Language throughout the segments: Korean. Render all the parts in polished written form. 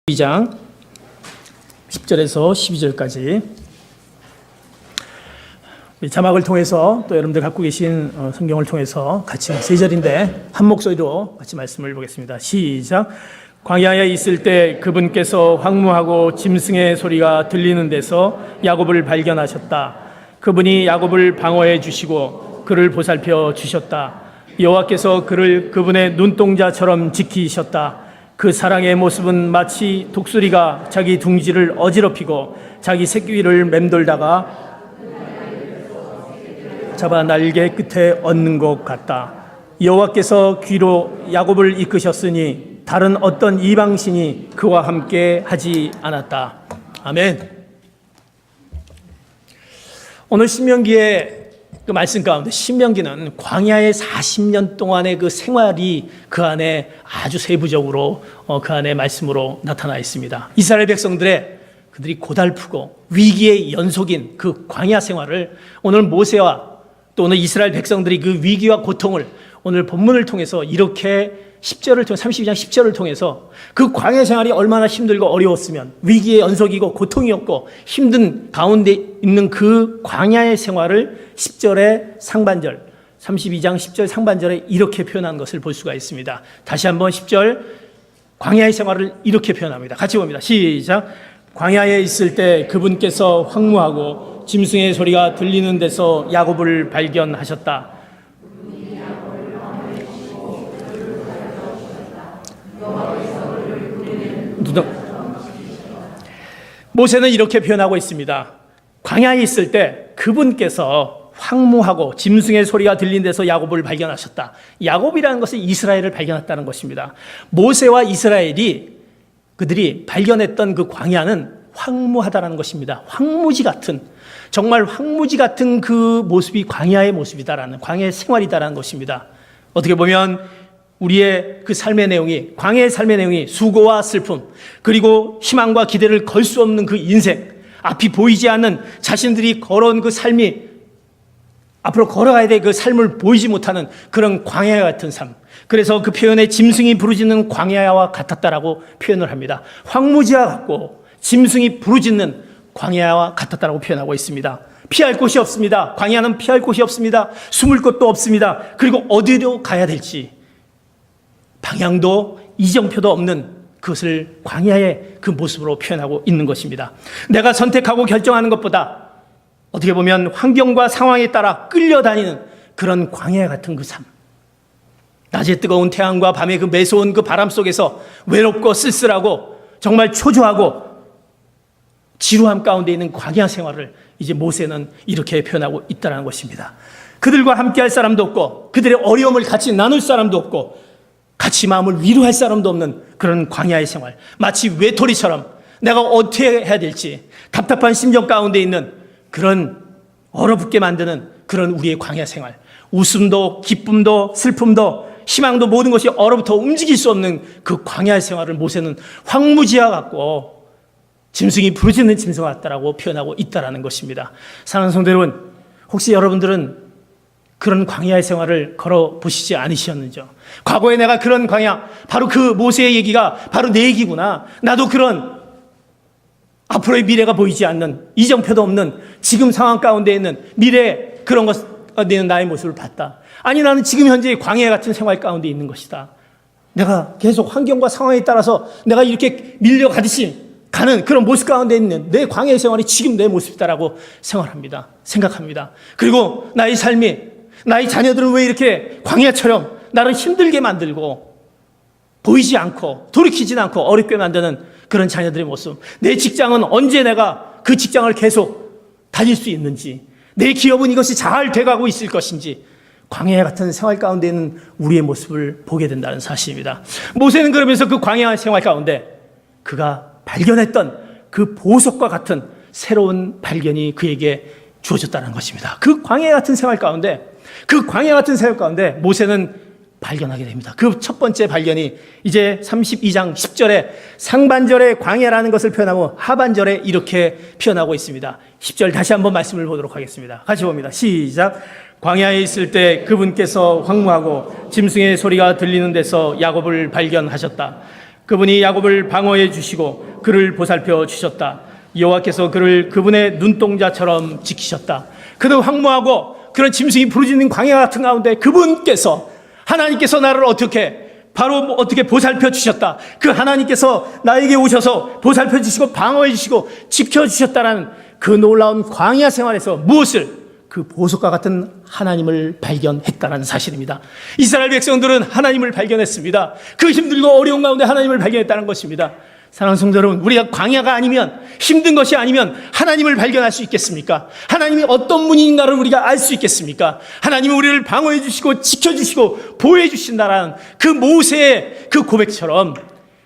2장 10절에서 12절까지 자막을 통해서 또 여러분들 갖고 계신 성경을 통해서 같이 세 절인데 한 목소리로 같이 말씀을 보겠습니다. 시작. 광야에 있을 때 그분께서 황무하고 짐승의 소리가 들리는 데서 야곱을 발견하셨다. 그분이 야곱을 방어해 주시고 그를 보살펴 주셨다. 여호와께서 그를 그분의 눈동자처럼 지키셨다. 그 사랑의 모습은 마치 독수리가 자기 둥지를 어지럽히고 자기 새끼를 맴돌다가 잡아 날개 끝에 얹는 것 같다. 여호와께서 귀로 야곱을 이끄셨으니 다른 어떤 이방신이 그와 함께 하지 않았다. 아멘. 오늘 신명기의 그 말씀 가운데 신명기는 광야의 40년 동안의 그 생활이 그 안에 아주 세부적으로 그 안에 말씀으로 나타나 있습니다. 이스라엘 백성들의 그들이 고달프고 위기의 연속인 그 광야 생활을 오늘 모세와 또 오늘 이스라엘 백성들이 그 위기와 고통을 오늘 본문을 통해서 이렇게 10절을 통해 32장 10절을 통해서 그 광야 생활이 얼마나 힘들고 어려웠으면 위기의 연속이고 고통이었고 힘든 가운데 있는 그 광야의 생활을 10절의 상반절 32장 10절 상반절에 이렇게 표현한 것을 볼 수가 있습니다. 다시 한번 10절 광야의 생활을 이렇게 표현합니다. 같이 봅니다. 시작. 광야에 있을 때 그분께서 황무하고 짐승의 소리가 들리는 데서 야곱을 발견하셨다. 모세는 이렇게 표현하고 있습니다. 광야에 있을 때 그분께서 황무하고 짐승의 소리가 들린 데서 야곱을 발견하셨다. 야곱이라는 것은 이스라엘을 발견했다는 것입니다. 모세와 이스라엘이 그들이 발견했던 그 광야는 황무하다라는 것입니다. 황무지 같은, 정말 황무지 같은 그 모습이 광야의 모습이다라는, 광야의 생활이다라는 것입니다. 어떻게 보면 우리의 그 삶의 내용이, 광야의 삶의 내용이 수고와 슬픔, 그리고 희망과 기대를 걸 수 없는 그 인생, 앞이 보이지 않는 자신들이 걸어온 그 삶이 앞으로 걸어가야 될 그 삶을 보이지 못하는 그런 광야 같은 삶. 그래서 그 표현에 짐승이 부르짖는 광야와 같았다라고 표현을 합니다. 황무지와 같고 짐승이 부르짖는 광야와 같았다라고 표현하고 있습니다. 피할 곳이 없습니다. 광야는 피할 곳이 없습니다. 숨을 곳도 없습니다. 그리고 어디로 가야 될지 방향도 이정표도 없는 그것을 광야의 그 모습으로 표현하고 있는 것입니다. 내가 선택하고 결정하는 것보다 어떻게 보면 환경과 상황에 따라 끌려다니는 그런 광야 같은 그 삶. 낮에 뜨거운 태양과 밤에 그 매서운 그 바람 속에서 외롭고 쓸쓸하고 정말 초조하고 지루함 가운데 있는 광야 생활을 이제 모세는 이렇게 표현하고 있다는 것입니다. 그들과 함께 할 사람도 없고 그들의 어려움을 같이 나눌 사람도 없고 같이 마음을 위로할 사람도 없는 그런 광야의 생활. 마치 외톨이처럼 내가 어떻게 해야 될지 답답한 심정 가운데 있는 그런 얼어붙게 만드는 그런 우리의 광야 생활. 웃음도 기쁨도 슬픔도 희망도 모든 것이 얼어붙어 움직일 수 없는 그 광야의 생활을 모세는 황무지와 같고 짐승이 부르짖는 짐승과 같다라고 표현하고 있다는 것입니다. 사랑하는 성도 여러분, 혹시 여러분들은 그런 광야의 생활을 걸어보시지 않으셨는지요? 과거에 내가 그런 광야, 바로 그 모세의 얘기가 바로 내 얘기구나. 나도 그런 앞으로의 미래가 보이지 않는, 이정표도 없는 지금 상황 가운데 있는 미래 그런 것 가운데 있는 나의 모습을 봤다. 아니, 나는 지금 현재 광야 같은 생활 가운데 있는 것이다. 내가 계속 환경과 상황에 따라서 내가 이렇게 밀려가듯이 가는 그런 모습 가운데 있는 내 광야의 생활이 지금 내 모습이다라고 생각합니다. 그리고 나의 삶이, 나의 자녀들은 왜 이렇게 광야처럼 나를 힘들게 만들고 보이지 않고 돌이키지 않고 어렵게 만드는 그런 자녀들의 모습. 내 직장은 언제 내가 그 직장을 계속 다닐 수 있는지, 내 기업은 이것이 잘 돼가고 있을 것인지, 광야 같은 생활 가운데 있는 우리의 모습을 보게 된다는 사실입니다. 모세는 그러면서 그 광야 생활 가운데 그가 발견했던 그 보석과 같은 새로운 발견이 그에게 주어졌다는 것입니다. 그 광야 같은 생활 가운데, 그 광야 같은 생활 가운데 모세는 발견하게 됩니다. 그 첫 번째 발견이 이제 32장 10절에 상반절의 광야라는 것을 표현하고 하반절에 이렇게 표현하고 있습니다. 10절 다시 한번 말씀을 보도록 하겠습니다. 같이 봅니다. 시작. 광야에 있을 때 그분께서 황무하고 짐승의 소리가 들리는 데서 야곱을 발견하셨다. 그분이 야곱을 방어해 주시고 그를 보살펴 주셨다. 여호와께서 그를 그분의 눈동자처럼 지키셨다. 그는 황무하고 그런 짐승이 부르짖는 광야 같은 가운데 그분께서, 하나님께서 나를 어떻게 보살펴 주셨다. 그 하나님께서 나에게 오셔서 보살펴 주시고 방어해 주시고 지켜 주셨다라는 그 놀라운 광야 생활에서 무엇을? 그 보석과 같은 하나님을 발견했다는 사실입니다. 이스라엘 백성들은 하나님을 발견했습니다. 그 힘들고 어려운 가운데 하나님을 발견했다는 것입니다. 사랑하는 성도 여러분, 우리가 광야가 아니면, 힘든 것이 아니면 하나님을 발견할 수 있겠습니까? 하나님이 어떤 분인가를 우리가 알 수 있겠습니까? 하나님이 우리를 방어해 주시고 지켜주시고 보호해 주신다라는 그 모세의 그 고백처럼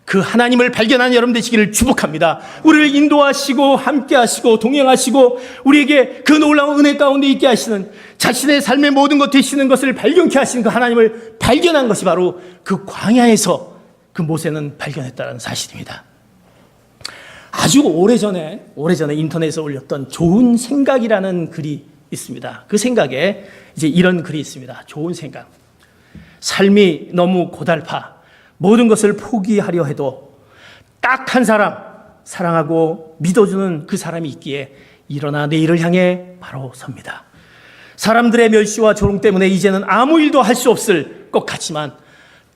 그 하나님을 발견한 여러분 되시기를 축복합니다. 우리를 인도하시고 함께 하시고 동행하시고 우리에게 그 놀라운 은혜 가운데 있게 하시는, 자신의 삶의 모든 것 되시는 것을 발견케 하시는 그 하나님을 발견한 것이 바로 그 광야에서 그 모세는 발견했다는 사실입니다. 아주 오래전에 인터넷에 올렸던 좋은 생각이라는 글이 있습니다. 그 생각에 이제 이런 글이 있습니다. 좋은 생각. 삶이 너무 고달파 모든 것을 포기하려 해도 딱 한 사람, 사랑하고 믿어주는 그 사람이 있기에 일어나 내일을 향해 바로 섭니다. 사람들의 멸시와 조롱 때문에 이제는 아무 일도 할 수 없을 것 같지만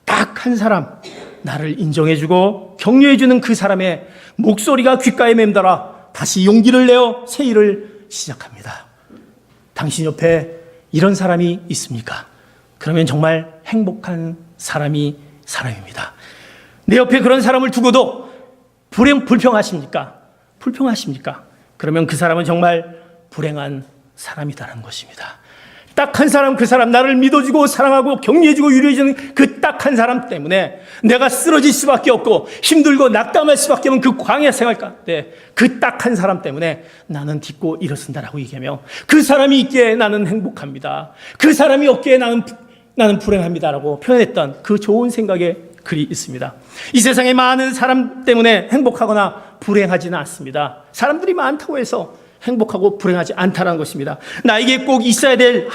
딱 한 사람, 나를 인정해주고 격려해주는 그 사람의 목소리가 귓가에 맴돌아 다시 용기를 내어 새 일을 시작합니다. 당신 옆에 이런 사람이 있습니까? 그러면 정말 행복한 사람입니다. 내 옆에 그런 사람을 두고도 불평하십니까? 불평하십니까? 그러면 그 사람은 정말 불행한 사람이다라는 것입니다. 딱 한 사람, 그 사람, 나를 믿어주고 사랑하고 격려해주고 유려해주는 그 딱 한 사람 때문에 내가 쓰러질 수밖에 없고 힘들고 낙담할 수밖에 없는 그 광야 생활 가운데 그 딱 한 사람 때문에 나는 딛고 일어선다라고 얘기하며 그 사람이 있기에 나는 행복합니다. 그 사람이 없기에 나는 불행합니다라고 표현했던 그 좋은 생각의 글이 있습니다. 이 세상에 많은 사람 때문에 행복하거나 불행하지는 않습니다. 사람들이 많다고 해서 행복하고 불행하지 않다는 것입니다. 나에게 꼭 있어야 될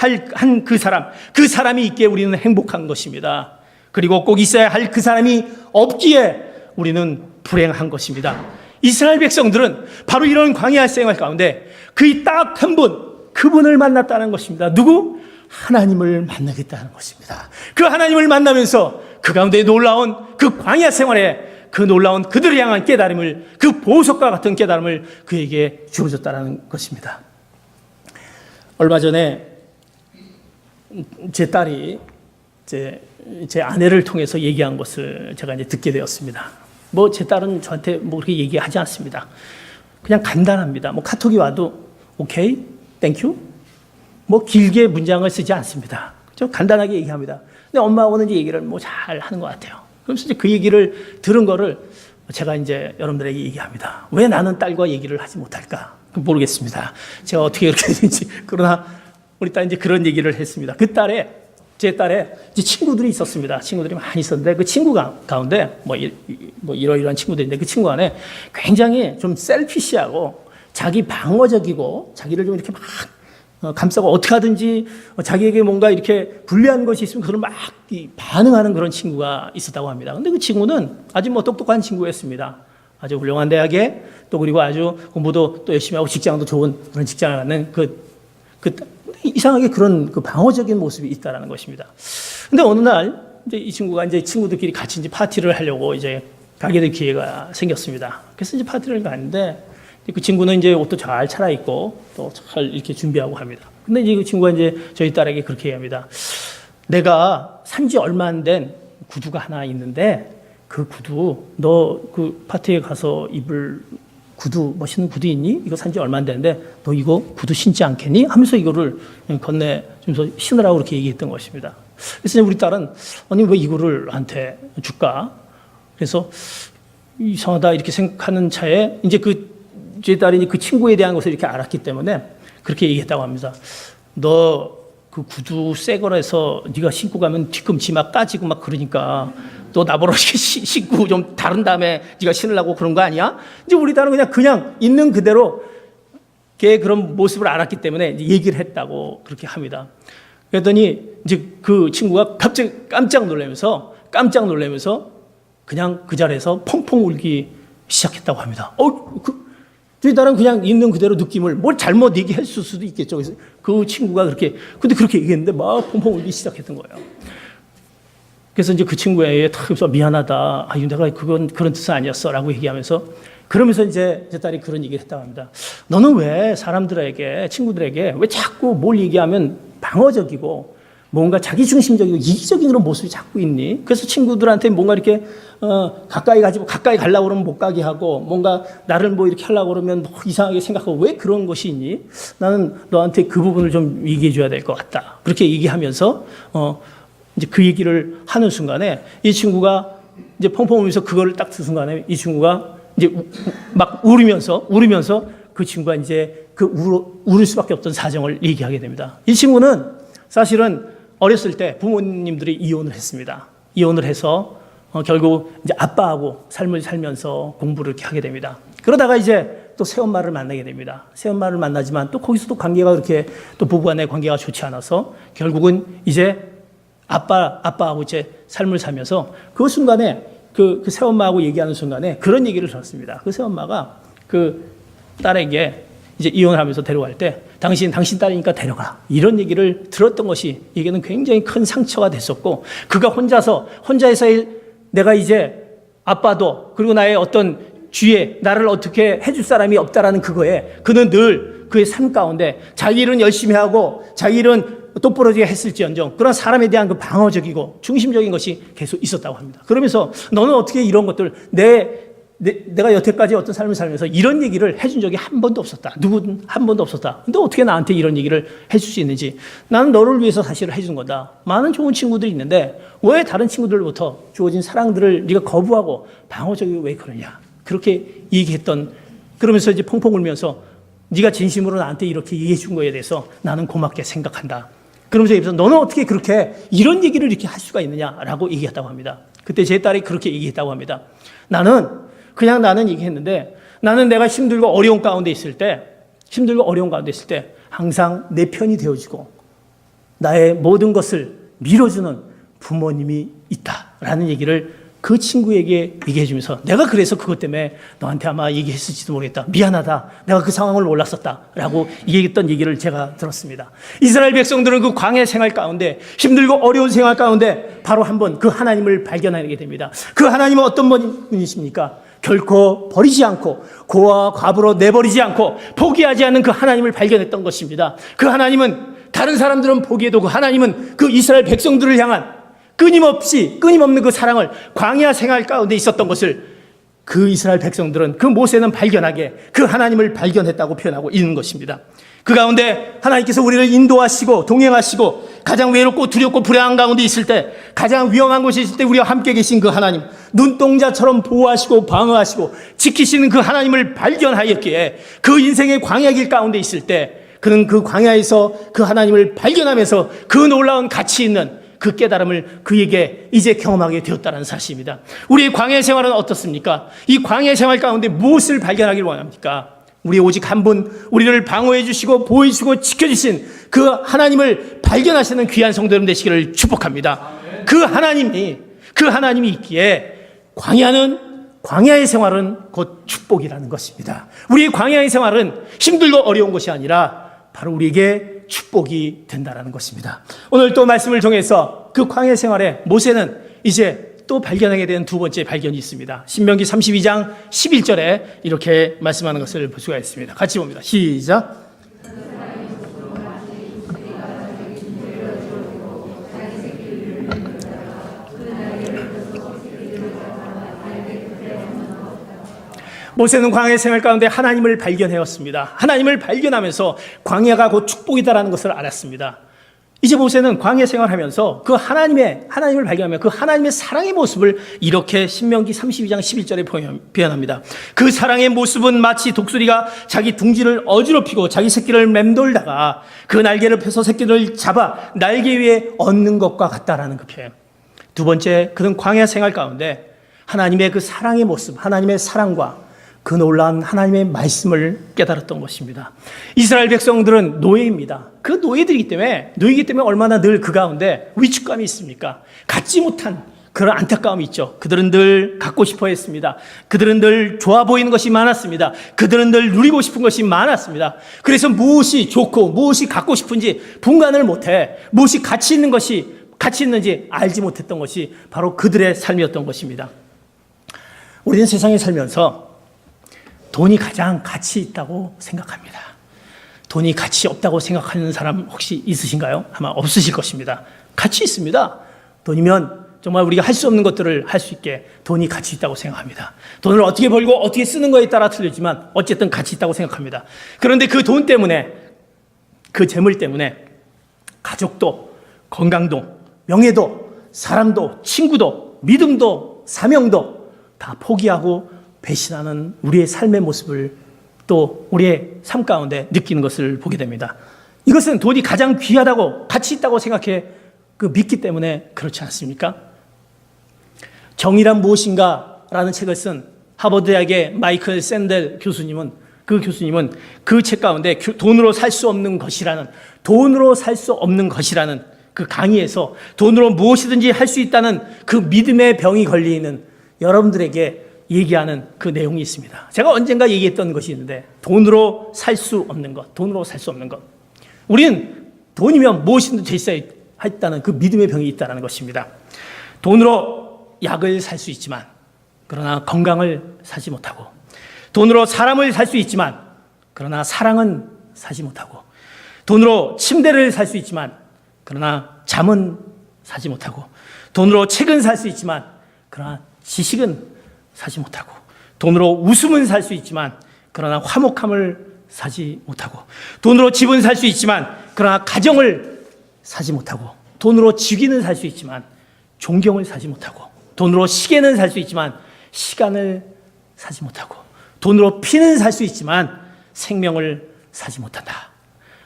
그 사람이 있기에 우리는 행복한 것입니다. 그리고 꼭 있어야 할 그 사람이 없기에 우리는 불행한 것입니다. 이스라엘 백성들은 바로 이런 광야 생활 가운데 그 딱 한 분, 그분을 만났다는 것입니다. 누구? 하나님을 만나겠다는 것입니다. 그 하나님을 만나면서 그 가운데 놀라운 그 광야 생활에 그 놀라운 그들을 향한 깨달음을, 그 보석과 같은 깨달음을 그에게 주어졌다는 것입니다. 얼마 전에 제 딸이 제 아내를 통해서 얘기한 것을 제가 이제 듣게 되었습니다. 제 딸은 저한테 그렇게 얘기하지 않습니다. 그냥 간단합니다. 카톡이 와도 오케이, 땡큐, 길게 문장을 쓰지 않습니다. 좀 간단하게 얘기합니다. 근데 엄마하고는 이제 얘기를 잘 하는 것 같아요. 그러면서 이제 그 얘기를 들은 거를 제가 이제 여러분들에게 얘기합니다. 왜 나는 딸과 얘기를 하지 못할까? 모르겠습니다. 제가 어떻게 그렇게 되는지. 그러나 우리 딸이 이제 그런 얘기를 했습니다. 제 딸의 이제 친구들이 있었습니다. 친구들이 많이 있었는데 그 친구 가운데 이러이러한 친구들인데 그 친구 안에 굉장히 좀 셀피시하고 자기 방어적이고 자기를 좀 이렇게 막 감싸고 어떻게 하든지 자기에게 뭔가 이렇게 불리한 것이 있으면 그걸 막 반응하는 그런 친구가 있었다고 합니다. 근데 그 친구는 아주 똑똑한 친구였습니다. 아주 훌륭한 대학에 또 그리고 아주 공부도 또 열심히 하고 직장도 좋은 그런 직장을 갖는 이상하게 그런 그 방어적인 모습이 있다라는 것입니다. 근데 어느 날 이제 이 친구가 이제 친구들끼리 같이 이제 파티를 하려고 이제 가게 될 기회가 생겼습니다. 그래서 이제 파티를 갔는데 그 친구는 이제 옷도 잘 차려입고 또 잘 이렇게 준비하고 합니다. 근데 이제 그 친구가 이제 저희 딸에게 그렇게 얘기합니다. 내가 산지 얼마 안 된 구두가 하나 있는데 그 구두 너 그 파티에 가서 입을 구두 멋있는 구두 있니? 이거 산지 얼마 안 됐는데 너 이거 구두 신지 않겠니? 하면서 이거를 건네주면서 신으라고 그렇게 얘기했던 것입니다. 그래서 우리 딸은 아니 왜 이거를 나한테 줄까? 그래서 이상하다 이렇게 생각하는 차에 이제 제 딸이 그 친구에 대한 것을 이렇게 알았기 때문에 그렇게 얘기했다고 합니다. 너 그 구두 새 거라서 네가 신고 가면 뒤꿈치 막 까지고 막 그러니까 너 나보러 신고 좀 다른 다음에 네가 신으려고 그런 거 아니야? 이제 우리 딸은 그냥 있는 그대로 걔의 그런 모습을 알았기 때문에 이제 얘기를 했다고 그렇게 합니다. 그랬더니 이제 그 친구가 갑자기 깜짝 놀라면서 그냥 그 자리에서 펑펑 울기 시작했다고 합니다. 저희 딸은 그냥 있는 그대로 느낌을 뭘 잘못 얘기했을 수도 있겠죠. 그래서 그 친구가 근데 그렇게 얘기했는데 막 펑펑 울기 시작했던 거예요. 그래서 이제 그 친구에게 탁 미안하다. 내가 그건 그런 뜻은 아니었어. 라고 얘기하면서 그러면서 이제 제 딸이 그런 얘기를 했다고 합니다. 너는 왜 사람들에게, 친구들에게 왜 자꾸 뭘 얘기하면 방어적이고 뭔가 자기중심적이고 이기적인 그런 모습이 자꾸 있니? 그래서 친구들한테 뭔가 이렇게 가까이 가려고 그러면 못 가게 하고 뭔가 나를 뭐 이렇게 하려고 그러면 뭐 이상하게 생각하고 왜 그런 것이 있니? 나는 너한테 그 부분을 좀 얘기해 줘야 될 것 같다. 그렇게 얘기하면서 이제 그 얘기를 하는 순간에 이 친구가 이제 펑펑 울면서 그거를 딱 든 순간에 이 친구가 이제 막 울으면서 그 친구가 이제 울을 수밖에 없던 사정을 얘기하게 됩니다. 이 친구는 사실은 어렸을 때 부모님들이 이혼을 했습니다. 이혼을 해서 결국 이제 아빠하고 삶을 살면서 공부를 이렇게 하게 됩니다. 그러다가 이제 또 새엄마를 만나게 됩니다. 새엄마를 만나지만 또 거기서도 관계가 그렇게 또 부부 간의 관계가 좋지 않아서 결국은 이제 아빠하고 이제 삶을 살면서 그 순간에 그 새엄마하고 얘기하는 순간에 그런 얘기를 들었습니다. 그 새엄마가 그 딸에게 이제 이혼하면서 데려갈 때 당신 딸이니까 데려가. 이런 얘기를 들었던 것이 이게는 굉장히 큰 상처가 됐었고 그가 혼자서 내가 이제 아빠도 그리고 나의 어떤 주위에 나를 어떻게 해줄 사람이 없다라는 그거에 그는 늘 그의 삶 가운데 자기 일은 열심히 하고 자기 일은 똑부러지게 했을지언정 그런 사람에 대한 그 방어적이고 중심적인 것이 계속 있었다고 합니다. 그러면서 너는 어떻게 이런 것들 내가 여태까지 어떤 삶을 살면서 이런 얘기를 해준 적이 한 번도 없었다. 누구든 한 번도 없었다. 근데 어떻게 나한테 이런 얘기를 해줄 수 있는지 나는 너를 위해서 사실을 해준 거다. 많은 좋은 친구들이 있는데 왜 다른 친구들로부터 주어진 사랑들을 네가 거부하고 방어적이고 왜 그러냐. 그렇게 얘기했던 그러면서 이제 펑펑 울면서 네가 진심으로 나한테 이렇게 얘기해 준 거에 대해서 나는 고맙게 생각한다. 그러면서 얘기해서 너는 어떻게 그렇게 이런 얘기를 이렇게 할 수가 있느냐라고 얘기했다고 합니다. 그때 제 딸이 그렇게 얘기했다고 합니다. 나는 얘기했는데 나는 내가 힘들고 어려운 가운데 있을 때 항상 내 편이 되어주고 나의 모든 것을 밀어주는 부모님이 있다라는 얘기를 그 친구에게 얘기해 주면서 내가 그래서 그것 때문에 너한테 아마 얘기했을지도 모르겠다. 미안하다. 내가 그 상황을 몰랐었다라고 얘기했던 얘기를 제가 들었습니다. 이스라엘 백성들은 그 광야 생활 가운데 힘들고 어려운 생활 가운데 바로 한번 그 하나님을 발견하게 됩니다. 그 하나님은 어떤 분이십니까? 결코 버리지 않고 고아와 과부로 내버리지 않고 포기하지 않는 그 하나님을 발견했던 것입니다. 그 하나님은 다른 사람들은 포기해도 그 하나님은 그 이스라엘 백성들을 향한 끊임없는 그 사랑을 광야 생활 가운데 있었던 것을 그 이스라엘 백성들은 그 모세는 발견하게 그 하나님을 발견했다고 표현하고 있는 것입니다. 그 가운데 하나님께서 우리를 인도하시고 동행하시고 가장 외롭고 두렵고 불안한 가운데 있을 때 가장 위험한 곳에 있을 때 우리와 함께 계신 그 하나님 눈동자처럼 보호하시고 방어하시고 지키시는 그 하나님을 발견하였기에 그 인생의 광야길 가운데 있을 때 그는 그 광야에서 그 하나님을 발견하면서 그 놀라운 가치 있는 그 깨달음을 그에게 이제 경험하게 되었다는 사실입니다. 우리의 광야 생활은 어떻습니까? 이 광야 생활 가운데 무엇을 발견하길 원합니까? 우리 오직 한 분 우리를 방어해 주시고 보호해 주시고 지켜주신 그 하나님을 발견하시는 귀한 성도 여러분 되시기를 축복합니다. 그 하나님이 있기에 광야의 생활은 곧 축복이라는 것입니다. 우리의 광야의 생활은 힘들고 어려운 것이 아니라 바로 우리에게 축복이 된다는 것입니다. 오늘 또 말씀을 통해서 그 광야 생활에 모세는 이제 또 발견하게 된 두 번째 발견이 있습니다. 신명기 32장 11절에 이렇게 말씀하는 것을 볼 수가 있습니다. 같이 봅니다. 시작. 모세는 광야 생활 가운데 하나님을 발견하였습니다. 하나님을 발견하면서 광야가 곧 축복이다라는 것을 알았습니다. 이제 모세는 광야 생활하면서 그 하나님을 발견하며 그 하나님의 사랑의 모습을 이렇게 신명기 32장 11절에 표현합니다. 그 사랑의 모습은 마치 독수리가 자기 둥지를 어지럽히고 자기 새끼를 맴돌다가 그 날개를 펴서 새끼를 잡아 날개 위에 얹는 것과 같다라는 그 표현. 두 번째, 그는 광야 생활 가운데 하나님의 그 사랑의 모습, 하나님의 사랑과 그 놀라운 하나님의 말씀을 깨달았던 것입니다. 이스라엘 백성들은 노예입니다. 그 노예이기 때문에 얼마나 늘 그 가운데 위축감이 있습니까? 갖지 못한 그런 안타까움이 있죠. 그들은 늘 갖고 싶어 했습니다. 그들은 늘 좋아 보이는 것이 많았습니다. 그들은 늘 누리고 싶은 것이 많았습니다. 그래서 무엇이 좋고 무엇이 갖고 싶은지 분간을 못해 무엇이 가치 있는지 알지 못했던 것이 바로 그들의 삶이었던 것입니다. 우리는 세상에 살면서 돈이 가장 가치 있다고 생각합니다. 돈이 가치 없다고 생각하는 사람 혹시 있으신가요? 아마 없으실 것입니다. 가치 있습니다. 돈이면 정말 우리가 할 수 없는 것들을 할 수 있게 돈이 가치 있다고 생각합니다. 돈을 어떻게 벌고 어떻게 쓰는 거에 따라 틀리지만 어쨌든 가치 있다고 생각합니다. 그런데 그 돈 때문에, 그 재물 때문에 가족도, 건강도, 명예도, 사람도, 친구도, 믿음도, 사명도 다 포기하고 배신하는 우리의 삶의 모습을 또 우리의 삶 가운데 느끼는 것을 보게 됩니다. 이것은 돈이 가장 귀하다고 가치 있다고 생각해 믿기 때문에 그렇지 않습니까? 정의란 무엇인가? 라는 책을 쓴 하버드대학의 마이클 샌델 교수님은 그 책 가운데 돈으로 살 수 없는 것이라는 그 강의에서 돈으로 무엇이든지 할 수 있다는 그 믿음의 병이 걸리는 여러분들에게 얘기하는 그 내용이 있습니다. 제가 언젠가 얘기했던 것이 있는데 돈으로 살 수 없는 것. 우리는 돈이면 무엇이든지 될 수 있다는 그 믿음의 병이 있다는 것입니다. 돈으로 약을 살 수 있지만 그러나 건강을 사지 못하고, 돈으로 사람을 살 수 있지만 그러나 사랑은 사지 못하고, 돈으로 침대를 살 수 있지만 그러나 잠은 사지 못하고, 돈으로 책은 살 수 있지만 그러나 지식은 사지 못하고, 돈으로 웃음은 살 수 있지만 그러나 화목함을 사지 못하고, 돈으로 집은 살 수 있지만 그러나 가정을 사지 못하고, 돈으로 직위는 살 수 있지만 존경을 사지 못하고, 돈으로 시계는 살 수 있지만 시간을 사지 못하고, 돈으로 피는 살 수 있지만 생명을 사지 못한다.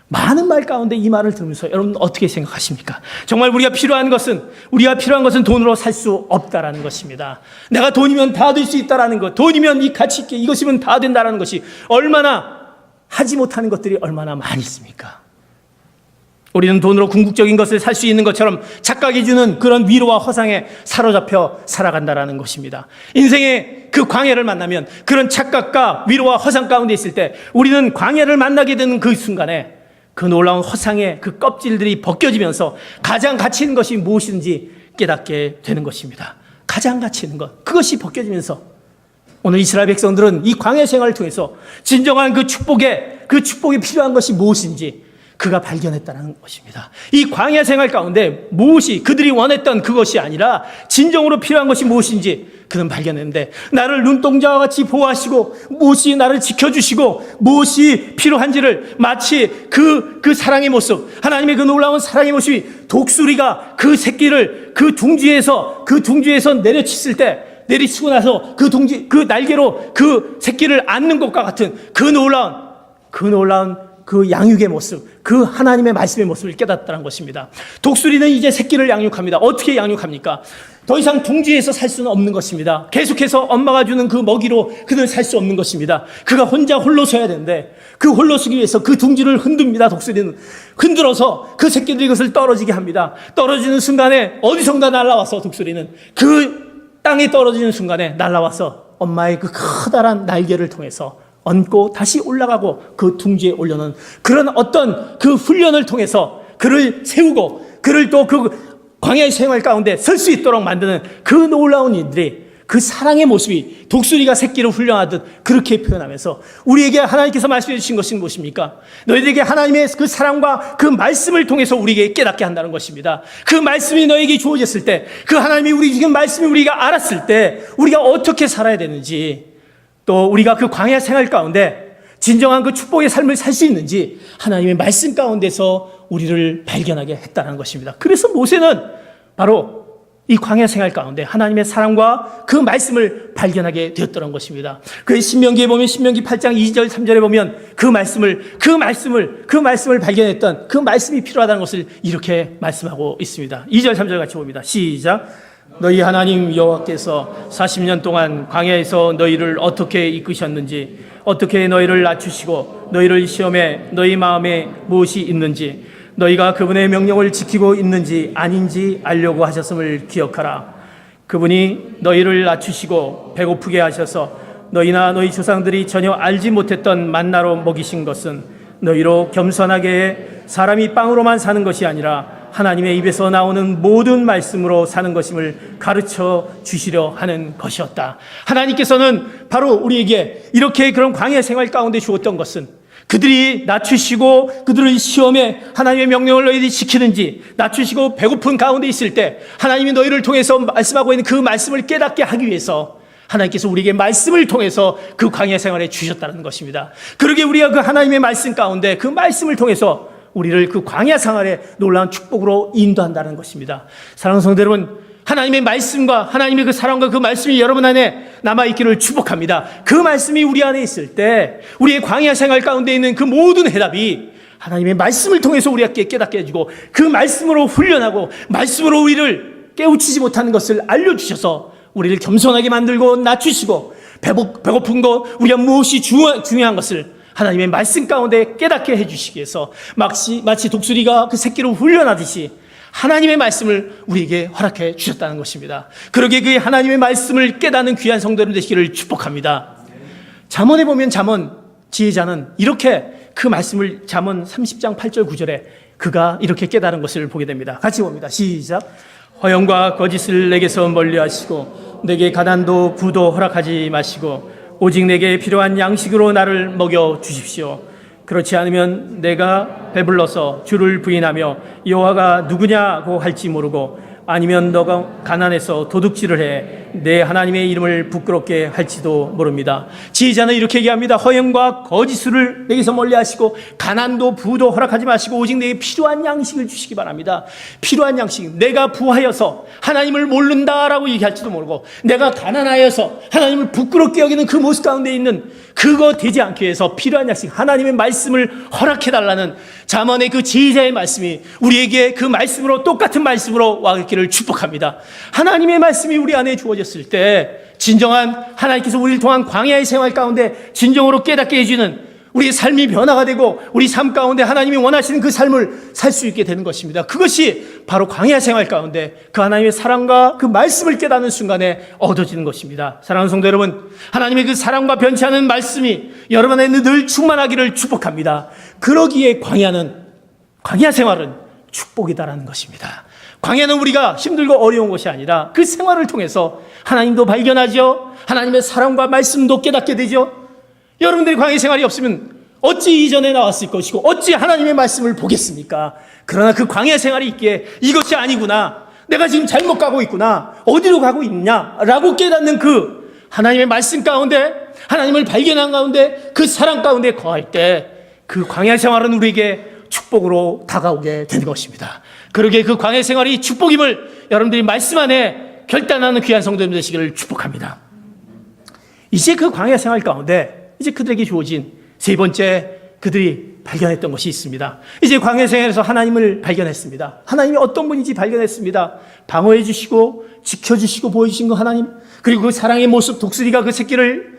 많은 말 가운데 이 말을 들으면서 여러분 어떻게 생각하십니까? 정말 우리가 필요한 것은 돈으로 살 수 없다라는 것입니다. 내가 돈이면 다 될 수 있다라는 것, 돈이면 이 가치 있게 이것이면 다 된다라는 것이 얼마나 하지 못하는 것들이 얼마나 많이 있습니까? 우리는 돈으로 궁극적인 것을 살 수 있는 것처럼 착각해주는 그런 위로와 허상에 사로잡혀 살아간다라는 것입니다. 인생의 그 광야를 만나면 그런 착각과 위로와 허상 가운데 있을 때 우리는 광야를 만나게 되는 그 순간에 그 놀라운 허상의 그 껍질들이 벗겨지면서 가장 가치 있는 것이 무엇인지 깨닫게 되는 것입니다. 가장 가치 있는 것, 그것이 벗겨지면서 오늘 이스라엘 백성들은 이 광야 생활을 통해서 진정한 그 축복이 필요한 것이 무엇인지 그가 발견했다는 것입니다. 이 광야 생활 가운데 무엇이 그들이 원했던 그것이 아니라 진정으로 필요한 것이 무엇인지 그는 발견했는데, 나를 눈동자와 같이 보호하시고 무엇이 나를 지켜주시고 무엇이 필요한지를 마치 그 사랑의 모습, 하나님의 그 놀라운 사랑의 모습이 독수리가 그 새끼를 그 둥지에서 내려치고 나서 그 날개로 그 새끼를 안는 것과 같은 그 놀라운 그 양육의 모습, 그 하나님의 말씀의 모습을 깨닫다는 것입니다. 독수리는 이제 새끼를 양육합니다. 어떻게 양육합니까? 더 이상 둥지에서 살 수는 없는 것입니다. 계속해서 엄마가 주는 그 먹이로 그는 살 수 없는 것입니다. 그가 홀로 서야 되는데 그 홀로 서기 위해서 그 둥지를 흔듭니다. 독수리는 흔들어서 그 새끼들이 그것을 떨어지게 합니다. 떨어지는 순간에 어디선가 날아와서 독수리는 그 땅에 떨어지는 순간에 날아와서 엄마의 그 커다란 날개를 통해서 얹고 다시 올라가고 그 둥지에 올려놓은 그런 어떤 그 훈련을 통해서 그를 세우고 그를 또 그 광야의 생활 가운데 설 수 있도록 만드는 그 놀라운 일들이, 그 사랑의 모습이 독수리가 새끼를 훈련하듯 그렇게 표현하면서 우리에게 하나님께서 말씀해 주신 것은 무엇입니까? 너희들에게 하나님의 그 사랑과 그 말씀을 통해서 우리에게 깨닫게 한다는 것입니다. 그 말씀이 너에게 주어졌을 때, 그 하나님이 우리 지금 말씀을 우리가 알았을 때 우리가 어떻게 살아야 되는지, 또 우리가 그 광야 생활 가운데 진정한 그 축복의 삶을 살 수 있는지 하나님의 말씀 가운데서 우리를 발견하게 했다는 것입니다. 그래서 모세는 바로 이 광야 생활 가운데 하나님의 사랑과 그 말씀을 발견하게 되었다는 것입니다. 그 신명기에 보면, 신명기 8장 2절 3절에 보면 그 말씀을 발견했던 그 말씀이 필요하다는 것을 이렇게 말씀하고 있습니다. 2절 3절 같이 봅니다. 시작. 너희 하나님 여호와께서 40년 동안 광야에서 너희를 어떻게 이끄셨는지, 어떻게 너희를 낮추시고 너희를 시험해 너희 마음에 무엇이 있는지, 너희가 그분의 명령을 지키고 있는지 아닌지 알려고 하셨음을 기억하라. 그분이 너희를 낮추시고 배고프게 하셔서 너희나 너희 조상들이 전혀 알지 못했던 만나로 먹이신 것은 너희로 겸손하게 사람이 빵으로만 사는 것이 아니라 하나님의 입에서 나오는 모든 말씀으로 사는 것임을 가르쳐 주시려 하는 것이었다. 하나님께서는 바로 우리에게 이렇게 그런 광야 생활 가운데 주었던 것은 그들이 낮추시고 그들의 시험에 하나님의 명령을 너희들이 지키는지, 낮추시고 배고픈 가운데 있을 때 하나님이 너희를 통해서 말씀하고 있는 그 말씀을 깨닫게 하기 위해서 하나님께서 우리에게 말씀을 통해서 그 광야 생활에 주셨다는 것입니다. 그러게 우리가 그 하나님의 말씀 가운데 그 말씀을 통해서 우리를 그 광야 생활의 놀라운 축복으로 인도한다는 것입니다. 사랑하는 성도 여러분, 하나님의 말씀과 하나님의 그 사랑과 그 말씀이 여러분 안에 남아있기를 축복합니다. 그 말씀이 우리 안에 있을 때 우리의 광야 생활 가운데 있는 그 모든 해답이 하나님의 말씀을 통해서 우리에게 깨닫게 해주고 그 말씀으로 훈련하고 말씀으로 우리를 깨우치지 못하는 것을 알려주셔서 우리를 겸손하게 만들고 낮추시고 배고픈 것, 우리가 무엇이 중요한 것을 하나님의 말씀 가운데 깨닫게 해주시기 위해서 마치 독수리가 그 새끼를 훈련하듯이 하나님의 말씀을 우리에게 허락해 주셨다는 것입니다. 그러기에 그 하나님의 말씀을 깨닫는 귀한 성도들 되시기를 축복합니다. 잠언에 보면 지혜자는 이렇게 그 말씀을 잠언 30장 8절 9절에 그가 이렇게 깨달은 것을 보게 됩니다. 같이 봅니다. 시작. 허영과 거짓을 내게서 멀리 하시고 내게 가난도 부도 허락하지 마시고 오직 내게 필요한 양식으로 나를 먹여 주십시오. 그렇지 않으면 내가 배불러서 주를 부인하며 여호와가 누구냐고 할지 모르고 아니면 너가 가난해서 도둑질을 해 내 하나님의 이름을 부끄럽게 할지도 모릅니다. 지혜자는 이렇게 얘기합니다. 허영과 거짓을 내게서 멀리 하시고 가난도 부도 허락하지 마시고 오직 내게 필요한 양식을 주시기 바랍니다. 필요한 양식, 내가 부하여서 하나님을 모른다라고 얘기할지도 모르고 내가 가난하여서 하나님을 부끄럽게 여기는 그 모습 가운데 있는 그거 되지 않기 위해서 필요한 양식, 하나님의 말씀을 허락해달라는 잠언의 그 지혜자의 말씀이 우리에게 그 말씀으로, 똑같은 말씀으로 와있기를 축복합니다. 하나님의 말씀이 우리 안에 주어졌을 때 진정한 하나님께서 우리를 통한 광야의 생활 가운데 진정으로 깨닫게 해주는 우리의 삶이 변화가 되고 우리 삶 가운데 하나님이 원하시는 그 삶을 살 수 있게 되는 것입니다. 그것이 바로 광야 생활 가운데 그 하나님의 사랑과 그 말씀을 깨닫는 순간에 얻어지는 것입니다. 사랑하는 성도 여러분, 하나님의 그 사랑과 변치 않은 말씀이 여러분 안에 늘 충만하기를 축복합니다. 그러기에 광야 생활은 축복이다라는 것입니다. 광야는 우리가 힘들고 어려운 것이 아니라 그 생활을 통해서 하나님도 발견하죠. 하나님의 사랑과 말씀도 깨닫게 되죠. 여러분들이 광야 생활이 없으면 어찌 이전에 나왔을 것이고 어찌 하나님의 말씀을 보겠습니까? 그러나 그 광야 생활이 있기에 이것이 아니구나, 내가 지금 잘못 가고 있구나, 어디로 가고 있냐라고 깨닫는 그 하나님의 말씀 가운데, 하나님을 발견한 가운데, 그 사랑 가운데 거할 때 그 광야 생활은 우리에게 축복으로 다가오게 되는 것입니다. 그러기에 그 광야 생활이 축복임을 여러분들이 말씀 안에 결단하는 귀한 성도님 되시기를 축복합니다. 이제 그 광야 생활 가운데 이제 그들에게 주어진 세 번째 그들이 발견했던 것이 있습니다. 이제 광야 생활에서 하나님을 발견했습니다. 하나님이 어떤 분인지 발견했습니다. 방어해 주시고 지켜주시고 보여주신 그 하나님, 그리고 그 사랑의 모습, 독수리가 그 새끼를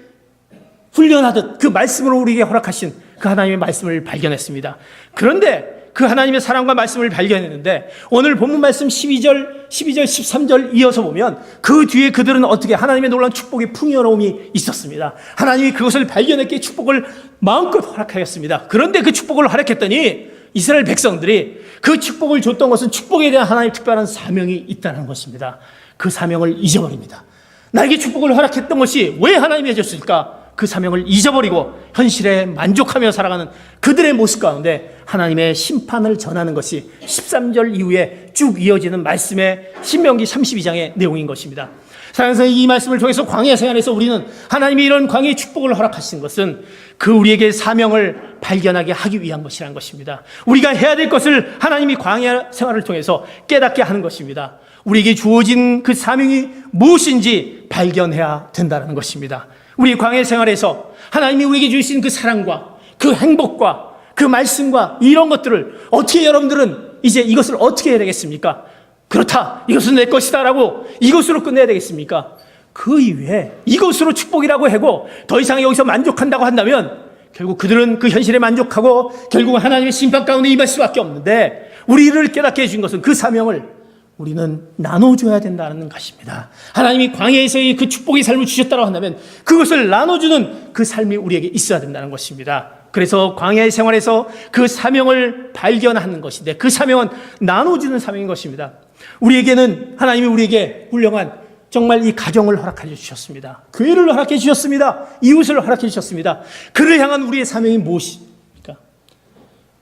훈련하듯 그 말씀으로 우리에게 허락하신 그 하나님의 말씀을 발견했습니다. 그런데 그 하나님의 사랑과 말씀을 발견했는데 오늘 본문 말씀 12절, 13절 이어서 보면 그 뒤에 그들은 어떻게 하나님의 놀라운 축복의 풍요로움이 있었습니다. 하나님이 그것을 발견했기에 축복을 마음껏 허락하였습니다. 그런데 그 축복을 허락했더니 이스라엘 백성들이 그 축복을 줬던 것은 축복에 대한 하나님의 특별한 사명이 있다는 것입니다. 그 사명을 잊어버립니다. 나에게 축복을 허락했던 것이 왜 하나님이 해줬을까? 그 사명을 잊어버리고 현실에 만족하며 살아가는 그들의 모습 가운데 하나님의 심판을 전하는 것이 13절 이후에 쭉 이어지는 말씀의 신명기 32장의 내용인 것입니다. 사랑하는 이 말씀을 통해서 광야 생활에서 우리는 하나님이 이런 광야의 축복을 허락하신 것은 그 우리에게 사명을 발견하게 하기 위한 것이라는 것입니다. 우리가 해야 될 것을 하나님이 광야 생활을 통해서 깨닫게 하는 것입니다. 우리에게 주어진 그 사명이 무엇인지 발견해야 된다는 것입니다. 우리 광야 생활에서 하나님이 우리에게 주신 그 사랑과 그 행복과 그 말씀과 이런 것들을 어떻게 여러분들은 이제 이것을 어떻게 해야 되겠습니까? 그렇다, 이것은 내 것이다 라고 이것으로 끝내야 되겠습니까? 그 이후에 이것으로 축복이라고 하고 더 이상 여기서 만족한다고 한다면 결국 그들은 그 현실에 만족하고 결국 하나님의 심판 가운데 임할 수밖에 없는데, 우리를 깨닫게 해준 것은 그 사명을 우리는 나눠줘야 된다는 것입니다. 하나님이 광야에서의 그 축복의 삶을 주셨다고 한다면 그것을 나눠주는 그 삶이 우리에게 있어야 된다는 것입니다. 그래서 광야의 생활에서 그 사명을 발견하는 것인데 그 사명은 나눠주는 사명인 것입니다. 우리에게는 하나님이 우리에게 훌륭한 정말 이 가정을 허락해 주셨습니다. 교회를 허락해 주셨습니다. 이웃을 허락해 주셨습니다. 그를 향한 우리의 사명이 무엇입니까?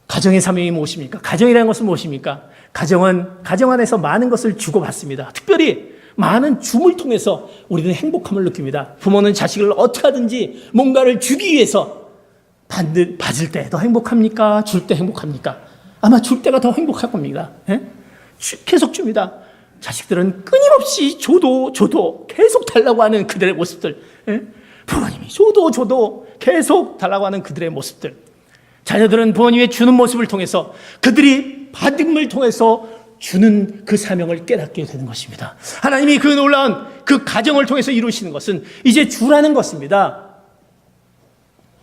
가정의 사명이 무엇입니까? 가정이라는 것은 무엇입니까? 가정은 가정 안에서 많은 것을 주고받습니다. 특별히 많은 줌을 통해서 우리는 행복함을 느낍니다. 부모는 자식을 어떻게 하든지 뭔가를 주기 위해서 받을 때 더 행복합니까? 줄 때 행복합니까? 아마 줄 때가 더 행복할 겁니다. 계속 줍니다. 자식들은 끊임없이 줘도 계속 달라고 하는 그들의 모습들. 부모님이 줘도 계속 달라고 하는 그들의 모습들. 자녀들은 부모님의 주는 모습을 통해서 그들이 받음을 통해서 주는 그 사명을 깨닫게 되는 것입니다. 하나님이 그 놀라운 그 가정을 통해서 이루시는 것은 이제 주라는 것입니다.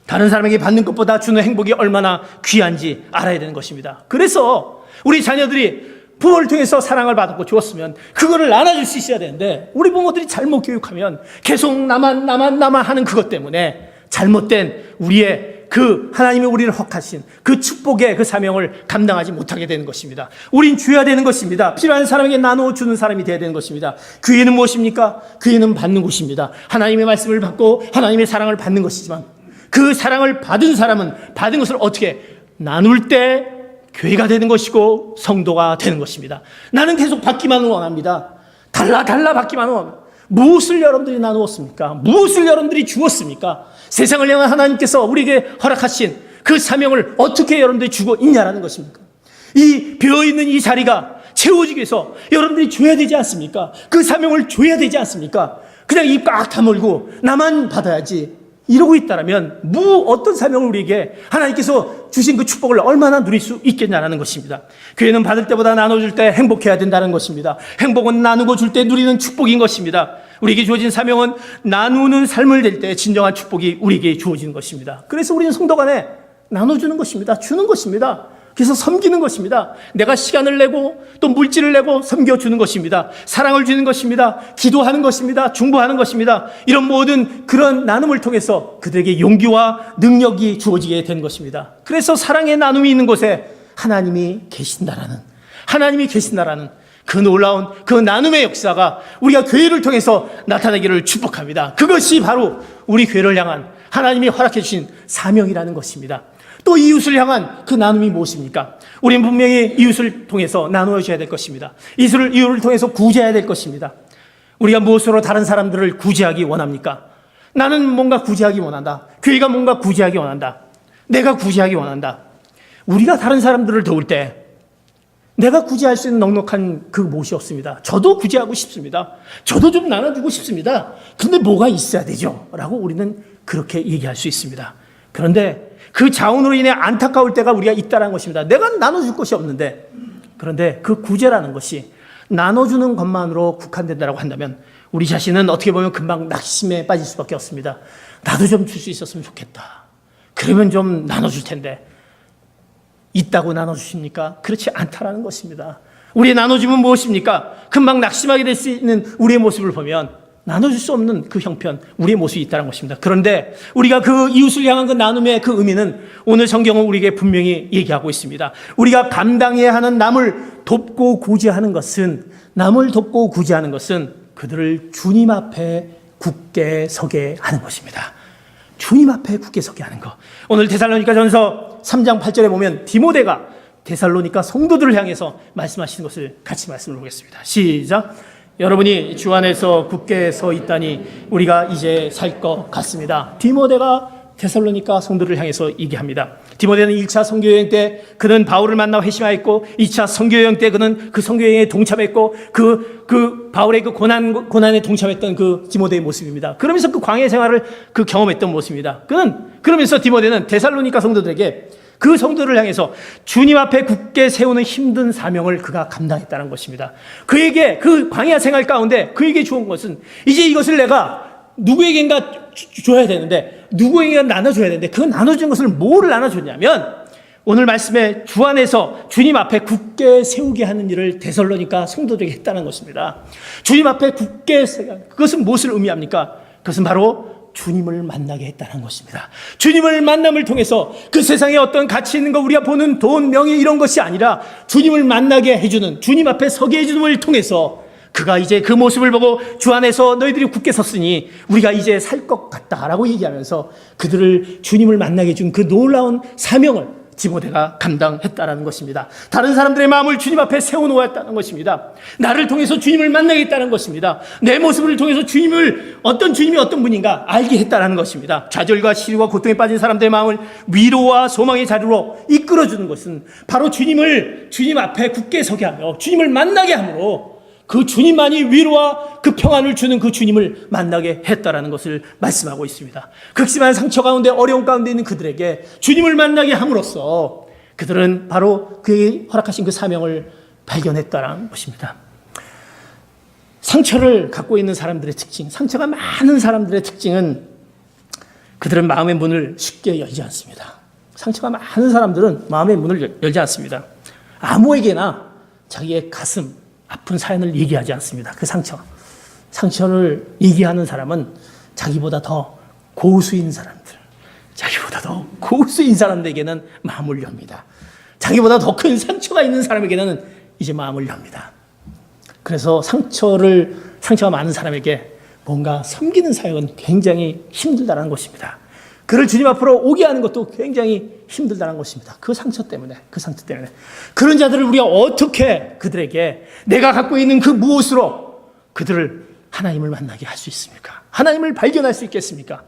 다른 사람에게 받는 것보다 주는 행복이 얼마나 귀한지 알아야 되는 것입니다. 그래서 우리 자녀들이 부모를 통해서 사랑을 받았고 주었으면 그거를 나눠줄 수 있어야 되는데 우리 부모들이 잘못 교육하면 계속 나만 하는 그것 때문에 잘못된 우리의 그 하나님이 우리를 허락하신 그 축복의 그 사명을 감당하지 못하게 되는 것입니다. 우린 줘야 되는 것입니다. 필요한 사람에게 나눠주는 사람이 되어야 되는 것입니다. 교회는 무엇입니까? 교회는 받는 곳입니다. 하나님의 말씀을 받고 하나님의 사랑을 받는 것이지만 그 사랑을 받은 사람은 받은 것을 어떻게 나눌 때 교회가 되는 것이고 성도가 되는 것입니다. 나는 계속 받기만 원합니다. 달라 받기만 원합니다. 무엇을 여러분들이 나누었습니까? 무엇을 여러분들이 주었습니까? 세상을 향한 하나님께서 우리에게 허락하신 그 사명을 어떻게 여러분들이 주고 있냐라는 것입니까? 이 비어있는 이 자리가 채워지기 위해서 여러분들이 줘야 되지 않습니까? 그 사명을 줘야 되지 않습니까? 그냥 입 꽉 다물고 나만 받아야지 이러고 있다면 어떤 사명을 우리에게 하나님께서 주신 그 축복을 얼마나 누릴 수 있겠냐라는 것입니다. 교회는 받을 때보다 나눠줄 때 행복해야 된다는 것입니다. 행복은 나누고 줄 때 누리는 축복인 것입니다. 우리에게 주어진 사명은 나누는 삶을 될 때 진정한 축복이 우리에게 주어지는 것입니다. 그래서 우리는 성도 간에 나눠주는 것입니다. 주는 것입니다. 그래서 섬기는 것입니다. 내가 시간을 내고 또 물질을 내고 섬겨주는 것입니다. 사랑을 주는 것입니다. 기도하는 것입니다. 중보하는 것입니다. 이런 모든 그런 나눔을 통해서 그들에게 용기와 능력이 주어지게 된 것입니다. 그래서 사랑의 나눔이 있는 곳에 하나님이 계신다라는 그 놀라운 그 나눔의 역사가 우리가 교회를 통해서 나타나기를 축복합니다. 그것이 바로 우리 교회를 향한 하나님이 허락해 주신 사명이라는 것입니다. 또 이웃을 향한 그 나눔이 무엇입니까? 우리는 분명히 이웃을 통해서 나누어줘야 될 것입니다. 이웃을 통해서 구제해야 될 것입니다. 우리가 무엇으로 다른 사람들을 구제하기 원합니까? 나는 뭔가 구제하기 원한다. 교회가 뭔가 구제하기 원한다. 내가 구제하기 원한다. 우리가 다른 사람들을 도울 때 내가 구제할 수 있는 넉넉한 그 무엇이 없습니다. 저도 구제하고 싶습니다. 저도 좀 나눠주고 싶습니다. 근데 뭐가 있어야 되죠? 라고 우리는 그렇게 얘기할 수 있습니다. 그런데 그 자원으로 인해 안타까울 때가 우리가 있다는 것입니다. 내가 나눠줄 것이 없는데, 그런데 그 구제라는 것이 나눠주는 것만으로 국한된다고 한다면 우리 자신은 어떻게 보면 금방 낙심에 빠질 수밖에 없습니다. 나도 좀 줄 수 있었으면 좋겠다. 그러면 좀 나눠줄 텐데 있다고 나눠주십니까? 그렇지 않다라는 것입니다. 우리의 나눠줌은 무엇입니까? 금방 낙심하게 될 수 있는 우리의 모습을 보면 나눠줄 수 없는 그 형편, 우리의 모습이 있다는 것입니다. 그런데 우리가 그 이웃을 향한 그 나눔의 그 의미는 오늘 성경은 우리에게 분명히 얘기하고 있습니다. 우리가 감당해야 하는 남을 돕고 구제하는 것은 그들을 주님 앞에 굳게 서게 하는 것입니다. 주님 앞에 굳게 서게 하는 것. 오늘 데살로니가전서 3장 8절에 보면 디모데가 데살로니가 성도들을 향해서 말씀하시는 것을 같이 말씀을 보겠습니다. 시작. 여러분이 주 안에서 굳게 서 있다니 우리가 이제 살 것 같습니다. 디모데가 데살로니가 성도를 향해서 얘기합니다. 디모데는 1차 선교여행 때 그는 바울을 만나 회심하였고 2차 선교여행 때 그는 그 선교여행에 동참했고 그 바울의 그 고난에 동참했던 그 디모데의 모습입니다. 그러면서 그 광야 생활을 그 경험했던 모습입니다. 그러면서 디모데는 데살로니가 성도들에게 그 성도를 향해서 주님 앞에 굳게 세우는 힘든 사명을 그가 감당했다는 것입니다. 그에게 그 광야 생활 가운데 그에게 주은 것은 이제 이것을 내가 누구에게인가 줘야 되는데 누구에게 나눠줘야 되는데 그 나눠준 것을 뭐를 나눠줬냐면 오늘 말씀에 주 안에서 주님 앞에 굳게 세우게 하는 일을 데살로니가 성도들에게 했다는 것입니다. 주님 앞에 굳게 세우게, 그것은 무엇을 의미합니까? 그것은 바로 주님을 만나게 했다는 것입니다. 주님을 만남을 통해서 그 세상에 어떤 가치 있는 거 우리가 보는 돈, 명예 이런 것이 아니라 주님을 만나게 해주는, 주님 앞에 서게 해주는 통해서 그가 이제 그 모습을 보고 주 안에서 너희들이 굳게 섰으니 우리가 이제 살 것 같다라고 얘기하면서 그들을 주님을 만나게 해준 그 놀라운 사명을 디모데가 감당했다라는 것입니다. 다른 사람들의 마음을 주님 앞에 세워놓았다는 것입니다. 나를 통해서 주님을 만나겠다는 것입니다. 내 모습을 통해서 주님을, 어떤 주님이 어떤 분인가 알게 했다는 것입니다. 좌절과 시련과 고통에 빠진 사람들의 마음을 위로와 소망의 자리로 이끌어주는 것은 바로 주님을 주님 앞에 굳게 서게 하며 주님을 만나게 함으로 그 주님만이 위로와 그 평안을 주는 그 주님을 만나게 했다라는 것을 말씀하고 있습니다. 극심한 상처 가운데 어려움 가운데 있는 그들에게 주님을 만나게 함으로써 그들은 바로 그에게 허락하신 그 사명을 발견했다라는 것입니다. 상처를 갖고 있는 사람들의 특징, 상처가 많은 사람들의 특징은 그들은 마음의 문을 쉽게 열지 않습니다. 상처가 많은 사람들은 마음의 문을 열지 않습니다. 아무에게나 자기의 가슴, 아픈 사연을 얘기하지 않습니다. 그 상처를 얘기하는 사람은 자기보다 더 고수인 사람들, 자기보다 더 고수인 사람들에게는 마음을 엽니다. 자기보다 더 큰 상처가 있는 사람에게는 이제 마음을 엽니다. 그래서 상처가 많은 사람에게 뭔가 섬기는 사역은 굉장히 힘들다는 것입니다. 그를 주님 앞으로 오게 하는 것도 굉장히 힘들다는 것입니다. 그 상처 때문에. 그런 자들을 우리가 어떻게 그들에게 내가 갖고 있는 그 무엇으로 그들을 하나님을 만나게 할 수 있습니까? 하나님을 발견할 수 있겠습니까?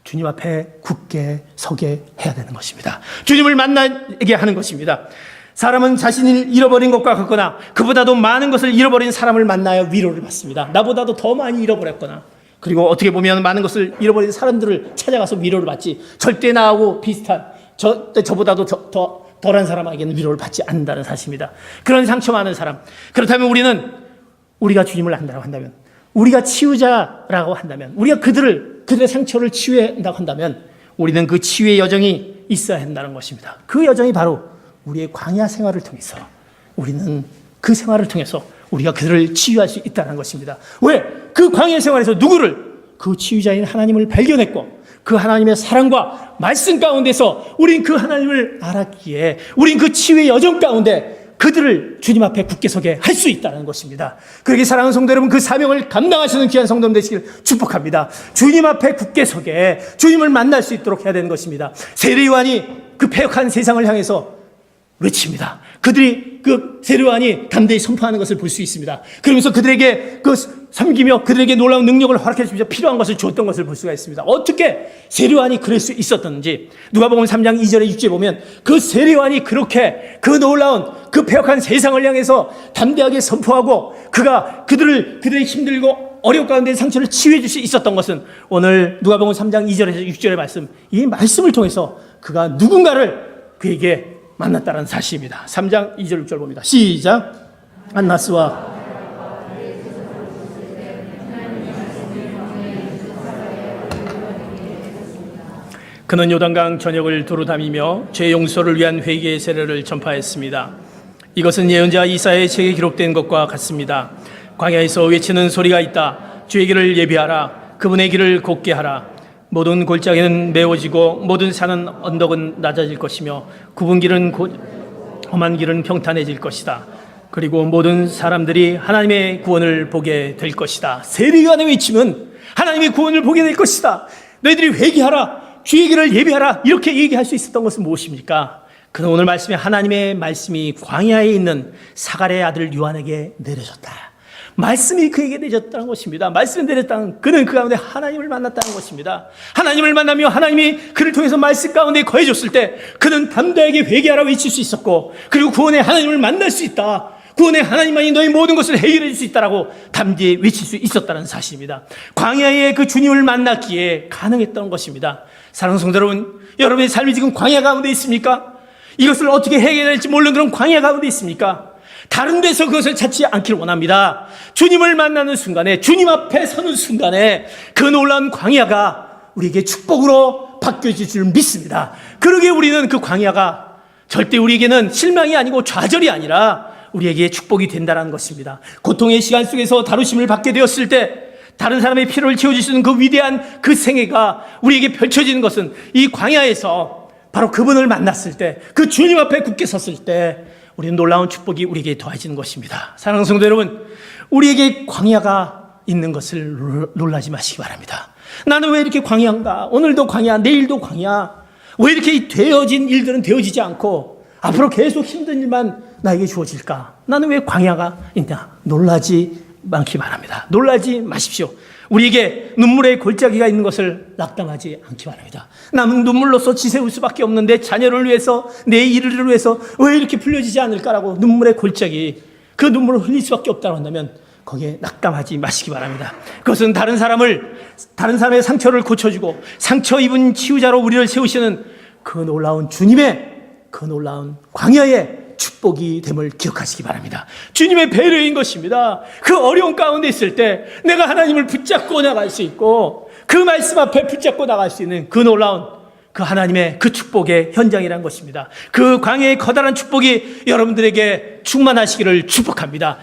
주님 앞에 굳게 서게 해야 되는 것입니다. 주님을 만나게 하는 것입니다. 사람은 자신이 잃어버린 것과 같거나 그보다도 많은 것을 잃어버린 사람을 만나야 위로를 받습니다. 나보다도 더 많이 잃어버렸거나, 그리고 어떻게 보면 많은 것을 잃어버린 사람들을 찾아가서 위로를 받지, 절대 나하고 비슷한 저보다도 더 덜한 사람에게는 위로를 받지 않는다는 사실입니다. 그런 상처 많은 사람, 그렇다면 우리가 주님을 안다고 한다면, 우리가 치유자라고 한다면, 우리가 그들의 상처를 치유한다고 한다면 우리는 그 치유의 여정이 있어야 한다는 것입니다. 그 여정이 바로 우리의 광야 생활을 통해서, 우리는 그 생활을 통해서 우리가 그들을 치유할 수 있다는 것입니다. 왜? 그 광야 생활에서 그 치유자인 하나님을 발견했고 그 하나님의 사랑과 말씀 가운데서 우린 그 하나님을 알았기에 우린 그 치유의 여정 가운데 그들을 주님 앞에 굳게 서게 할 수 있다는 것입니다. 그러기 사랑하는 성도 여러분, 그 사명을 감당하시는 귀한 성도님 되시길 축복합니다. 주님 앞에 굳게 서게 주님을 만날 수 있도록 해야 되는 것입니다. 세례요한이 그 패역한 세상을 향해서 외칩니다. 그들이 그 세례요한이 담대히 선포하는 것을 볼 수 있습니다. 그러면서 그들에게 섬기며 그들에게 놀라운 능력을 허락해 주면서 필요한 것을 주었던 것을 볼 수가 있습니다. 어떻게 세례요한이 그럴 수 있었던지 누가복음 3장 2절에 6절에 보면 그 세례요한이 그렇게 그 놀라운 그 패역한 세상을 향해서 담대하게 선포하고 그들의 힘들고 어려운 가운데 상처를 치유해 줄 수 있었던 것은 오늘 누가복음 3장 2절에서 6절의 말씀, 이 말씀을 통해서 그가 누군가를 그에게 만났다는 사실입니다. 3장 2절 6절 봅니다. 시작. 안나스와 그는 요단강 전역을 두루 다니며 죄 용서를 위한 회개의 세례를 전파했습니다. 이것은 예언자 이사야의 책에 기록된 것과 같습니다. 광야에서 외치는 소리가 있다. 주의 길을 예비하라. 그분의 길을 곱게 하라. 모든 골짜기는 메워지고 모든 산은 언덕은 낮아질 것이며 굽은 길은 험한 길은 평탄해질 것이다. 그리고 모든 사람들이 하나님의 구원을 보게 될 것이다. 세례요한의 외침은 하나님의 구원을 보게 될 것이다. 너희들이 회개하라. 주의 길을 예비하라. 이렇게 얘기할 수 있었던 것은 무엇입니까? 그는 오늘 말씀에 하나님의 말씀이 광야에 있는 사갈의 아들 요한에게 내려졌다. 말씀이 그에게 내렸다는 것입니다. 말씀이 내렸다는, 그는 그 가운데 하나님을 만났다는 것입니다. 하나님을 만나며 하나님이 그를 통해서 말씀 가운데 거해줬을 때 그는 담대하게 회개하라 외칠 수 있었고, 그리고 구원의 하나님을 만날 수 있다. 구원의 하나님만이 너희 모든 것을 해결해 줄 수 있다라고 담대히 외칠 수 있었다는 사실입니다. 광야에 그 주님을 만났기에 가능했던 것입니다. 사랑하는 성도 여러분, 여러분의 삶이 지금 광야 가운데 있습니까? 이것을 어떻게 해결할지 모르는 그런 광야 가운데 있습니까? 다른 데서 그것을 찾지 않기를 원합니다. 주님을 만나는 순간에, 주님 앞에 서는 순간에 그 놀라운 광야가 우리에게 축복으로 바뀌어질 줄 믿습니다. 그러기에 우리는 그 광야가 절대 우리에게는 실망이 아니고 좌절이 아니라 우리에게 축복이 된다는 것입니다. 고통의 시간 속에서 다루심을 받게 되었을 때 다른 사람의 필요를 채워주시는 그 위대한 그 생애가 우리에게 펼쳐지는 것은 이 광야에서 바로 그분을 만났을 때, 그 주님 앞에 굳게 섰을 때 우리는 놀라운 축복이 우리에게 더해지는 것입니다. 사랑하는 성도 여러분, 우리에게 광야가 있는 것을 놀라지 마시기 바랍니다. 나는 왜 이렇게 광야인가? 오늘도 광야, 내일도 광야. 왜 이렇게 되어진 일들은 되어지지 않고 앞으로 계속 힘든 일만 나에게 주어질까? 나는 왜 광야가 있냐? 놀라지 않기 바랍니다. 놀라지 마십시오. 우리에게 눈물의 골짜기가 있는 것을 낙담하지 않기 바랍니다. 남은 눈물로서 지새울 수밖에 없는 내 자녀를 위해서, 내 일을 위해서 왜 이렇게 풀려지지 않을까라고 눈물의 골짜기, 그 눈물을 흘릴 수밖에 없다고 한다면 거기에 낙담하지 마시기 바랍니다. 그것은 다른 사람의 상처를 고쳐주고 상처 입은 치유자로 우리를 세우시는 그 놀라운 주님의 그 놀라운 광야의 축복이 됨을 기억하시기 바랍니다. 주님의 배려인 것입니다. 그 어려운 가운데 있을 때 내가 하나님을 붙잡고 나갈 수 있고 그 말씀 앞에 붙잡고 나갈 수 있는 그 놀라운 그 하나님의 그 축복의 현장이라는 것입니다. 그 광야의 커다란 축복이 여러분들에게 충만하시기를 축복합니다.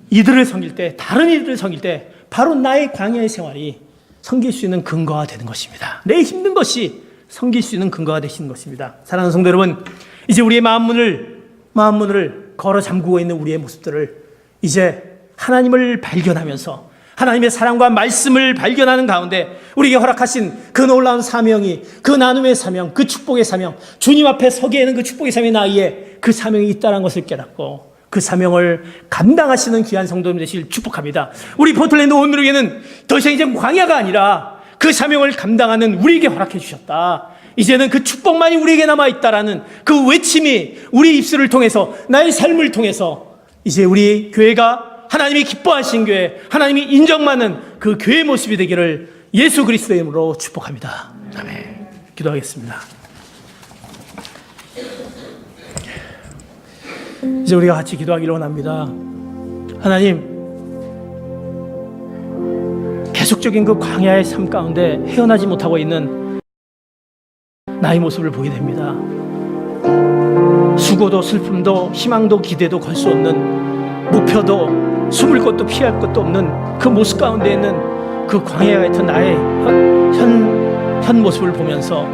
이들을 섬길 때, 다른 이들을 섬길 때 바로 나의 광야의 생활이 섬길 수 있는 근거가 되는 것입니다. 내 힘든 것이 섬길 수 있는 근거가 되시는 것입니다. 사랑하는 성도 여러분, 이제 우리의 마음 문을 걸어 잠그고 있는 우리의 모습들을 이제 하나님을 발견하면서 하나님의 사랑과 말씀을 발견하는 가운데 우리에게 허락하신 그 놀라운 사명이, 그 나눔의 사명, 그 축복의 사명, 주님 앞에 서게 하는 그 축복의 사명이 나에게 그 사명이 있다는 것을 깨닫고 그 사명을 감당하시는 귀한 성도님 되시길 축복합니다. 우리 포틀랜드 온누리교회는 더 이상 이제 광야가 아니라 그 사명을 감당하는 우리에게 허락해 주셨다. 이제는 그 축복만이 우리에게 남아있다라는 그 외침이 우리 입술을 통해서, 나의 삶을 통해서 이제 우리 교회가 하나님이 기뻐하신 교회, 하나님이 인정받는 그 교회의 모습이 되기를 예수 그리스도의 이름으로 축복합니다. 아멘. 기도하겠습니다. 이제 우리가 같이 기도하기를 원합니다. 하나님, 계속적인 그 광야의 삶 가운데 헤어나지 못하고 있는 나의 모습을 보게 됩니다. 수고도 슬픔도 희망도 기대도 걸 수 없는, 목표도 숨을 곳도 피할 곳도 없는 그 모습 가운데 있는 그 광야 같은 나의 현 모습을 보면서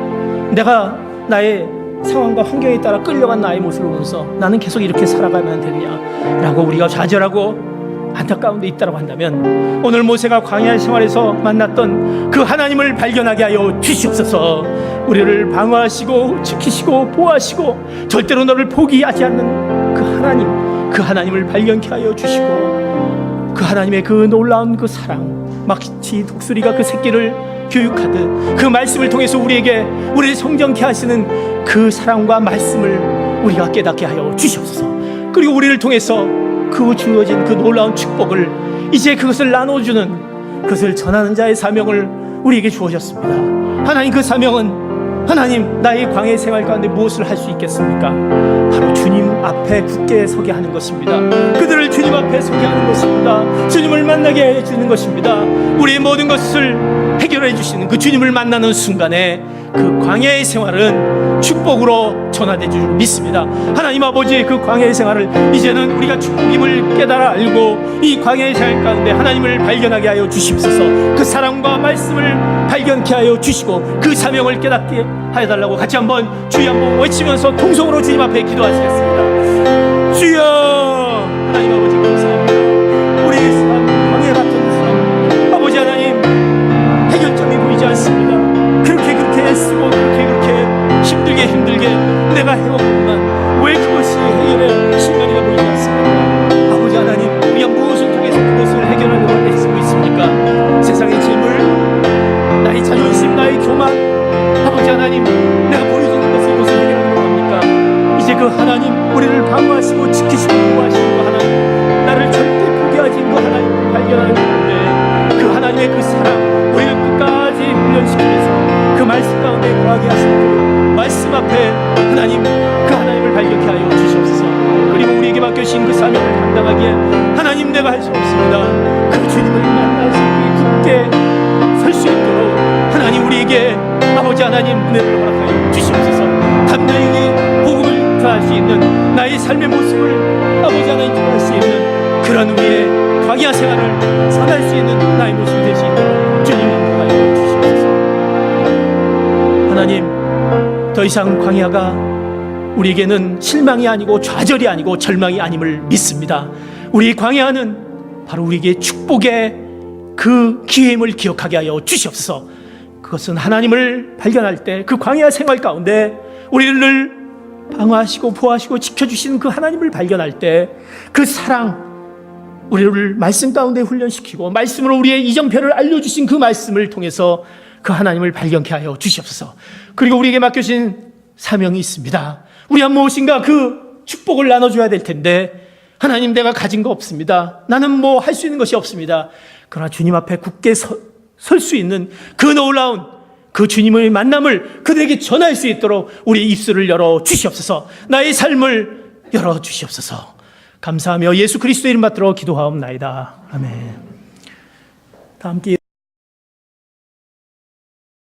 내가 나의 상황과 환경에 따라 끌려간 나의 모습을 보면서 나는 계속 이렇게 살아가면 되느냐라고 우리가 좌절하고 안타까운 데 있다고 한다면, 오늘 모세가 광야 생활에서 만났던 그 하나님을 발견하게 하여 주시옵소서. 우리를 방어하시고 지키시고 보호하시고 절대로 너를 포기하지 않는 그 하나님을 발견케 하여 주시고, 그 하나님의 그 놀라운 그 사랑, 마치 독수리가 그 새끼를 교육하듯 그 말씀을 통해서 우리를 성정케 하시는 그 사랑과 말씀을 우리가 깨닫게 하여 주시옵소서. 그리고 우리를 통해서 그 주어진 그 놀라운 축복을 이제 그것을 나눠주는, 그것을 전하는 자의 사명을 우리에게 주어졌습니다. 하나님, 그 사명은 하나님, 나의 광야의 생활 가운데 무엇을 할 수 있겠습니까? 바로 주님 앞에 굳게 서게 하는 것입니다. 그들을 주님 앞에 서게 하는 것입니다. 주님을 만나게 해주는 것입니다. 우리의 모든 것을 해결해 주시는 그 주님을 만나는 순간에 그 광야의 생활은 축복으로 전화될 줄 믿습니다. 하나님 아버지의 그 광야의 생활을 이제는 우리가 축복임을 깨달아 알고 이 광야의 생활 가운데 하나님을 발견하게 하여 주시옵소서. 그 사랑과 말씀을 발견케 하여 주시고 그 사명을 깨닫게 하여 달라고 같이 한번 주여 한번 외치면서 통성으로 주님 앞에 기도하시겠습니다. 주여, 하나님 아버지 감사합니다. 우리의 삶, 광야 같은 삶, 아버지 하나님 해결점이 보이지 않습니다. 그렇게 애쓰고 그렇게 힘들게 내가 해왔구만. 왜 그것이 해결의 시간이가 보이지 않습니까? 아버지 하나님, 우리가 무엇을 통해서 그것을 해결하려고 애쓰고 있습니까? 세상의 재물, 나의 자존심, 나의 교만, 아버지 하나님, 내가 보여주는 것을 그것을 해결하려고 합니까? 이제 그 하나님, 우리를 방어하시고 지키시고 보호하시는 그 하나님, 나를 절대 포기하지 그 하나님을 발견하는 건데, 그 하나님의 그 사랑, 우리를 끝까지 훈련시키면서 그 말씀 가운데 거하게 하시는 그 말씀 앞에 하나님, 그 하나님을 발견케 하여 주시옵소서. 그리고 우리에게 맡겨주신 그 사명을 감당하기에 하나님, 내가 할 수 없습니다. 그 주님을 만나서 굳게 설 수 있도록 하나님, 우리에게 아버지 하나님 은혜를 허락하여 주시옵소서. 담대하게 복음을 전할 수 있는 나의 삶의 모습을 아버지 하나님 전할 수 있는 그런 우리의 광야 생활을 전할 수 있는 나의 모습이 될 수 있도록 주님 인도하여 주시옵소서. 하나님, 더 이상 광야가 우리에게는 실망이 아니고 좌절이 아니고 절망이 아님을 믿습니다. 우리 광야는 바로 우리에게 축복의 그 기회임을 기억하게 하여 주시옵소서. 그것은 하나님을 발견할 때 그 광야 생활 가운데 우리를 방어하시고 보호하시고 지켜주시는 그 하나님을 발견할 때 그 사랑, 우리를 말씀 가운데 훈련시키고 말씀으로 우리의 이정표를 알려주신 그 말씀을 통해서 그 하나님을 발견케 하여 주시옵소서. 그리고 우리에게 맡겨진 사명이 있습니다. 우리가 무엇인가 그 축복을 나눠줘야 될 텐데, 하나님, 내가 가진 거 없습니다. 나는 뭐 할 수 있는 것이 없습니다. 그러나 주님 앞에 굳게 설 수 있는 그 놀라운 그 주님의 만남을 그들에게 전할 수 있도록 우리의 입술을 열어 주시옵소서. 나의 삶을 열어 주시옵소서. 감사하며 예수 그리스도의 이름 받들어 기도하옵나이다. 아멘. 다 함께